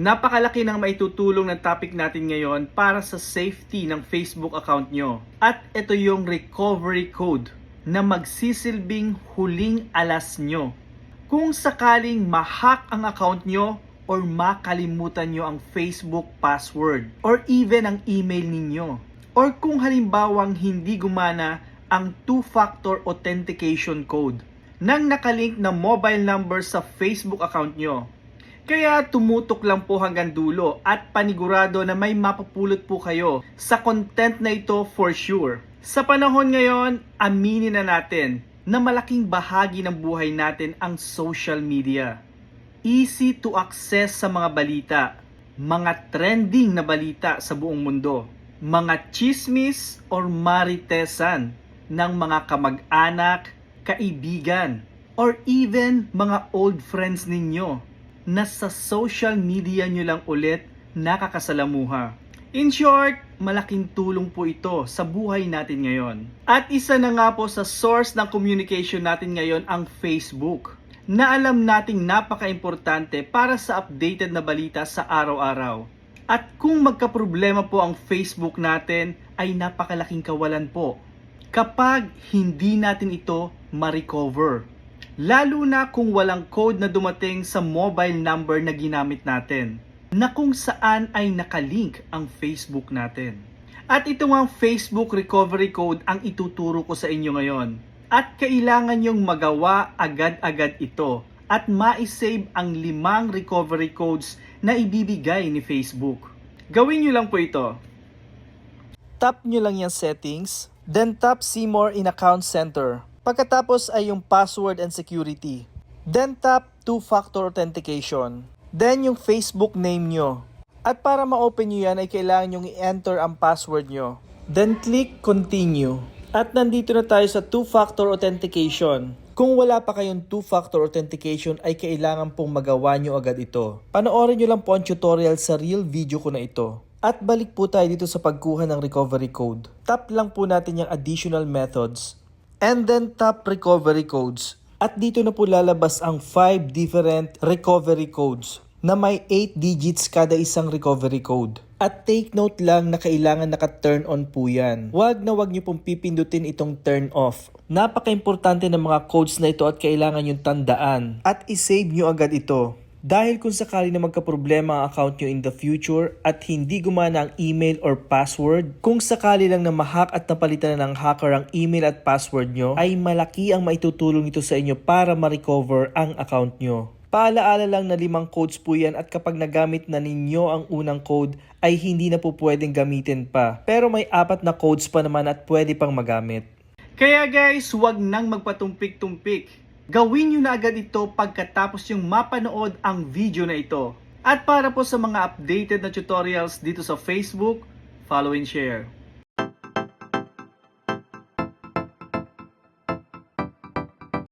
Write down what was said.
Napakalaki ng maitutulong ng topic natin ngayon para sa safety ng Facebook account nyo. At ito yung recovery code na magsisilbing huling alas nyo. Kung sakaling ma-hack ang account nyo or makalimutan nyo ang Facebook password or even ang email ninyo. Or kung halimbawang hindi gumana ang two-factor authentication code nang nakalink na mobile number sa Facebook account nyo. Kaya tumutok lang po hanggang dulo at panigurado na may mapupulot po kayo sa content na ito for sure. Sa panahon ngayon, aminin na natin na malaking bahagi ng buhay natin ang social media. Easy to access sa mga balita, mga trending na balita sa buong mundo, mga chismis or maritesan ng mga kamag-anak, kaibigan, or even mga old friends ninyo na sa social media nyo lang ulit nakakasalamuha. In short, malaking tulong po ito sa buhay natin ngayon. At isa na nga po sa source ng communication natin ngayon ang Facebook, na alam nating napaka-importante para sa updated na balita sa araw-araw. At kung magkaproblema po ang Facebook natin, ay napakalaking kawalan po kapag hindi natin ito ma-recover. Lalo na kung walang code na dumating sa mobile number na ginamit natin, na kung saan ay nakalink ang Facebook natin. At ito nga ang Facebook Recovery Code ang ituturo ko sa inyo ngayon. At kailangan nyong magawa agad-agad ito at ma-save ang 5 recovery codes na ibibigay ni Facebook. Gawin nyo lang po ito. Tap nyo lang yung settings, then tap See More in Account Center. Pagkatapos ay yung password and security. Then tap two-factor authentication. Then yung Facebook name nyo. At para ma-open nyo yan ay kailangan nyo i-enter ang password nyo. Then click continue. At nandito na tayo sa two-factor authentication. Kung wala pa kayong two-factor authentication ay kailangan pong magawa nyo agad ito. Panoorin nyo lang po ang tutorial sa real video ko na ito. At balik po tayo dito sa pagkuha ng recovery code. Tap lang po natin yung additional methods. And then tap recovery codes. At dito na po lalabas ang 5 different recovery codes na may 8 digits kada isang recovery code. At take note lang na kailangan naka-turn on po yan. Wag na wag nyo pong pipindutin itong turn off. Napaka-importante ng mga codes na ito at kailangan yung tandaan. At isave nyo agad ito. Dahil kung sakali na magkaproblema ang account nyo in the future at hindi gumana ang email or password, kung sakali lang na ma-hack at napalitan na ng hacker ang email at password nyo, ay malaki ang maitutulong ito sa inyo para ma-recover ang account nyo. Paalaala lang na 5 codes po yan at kapag nagamit na ninyo ang unang code ay hindi na po pwedeng gamitin pa. Pero may 4 na codes pa naman at pwede pang magamit. Kaya guys, huwag nang magpatumpik-tumpik. Gawin nyo na agad ito pagkatapos yung mapanood ang video na ito. At para po sa mga updated na tutorials dito sa Facebook, follow and share.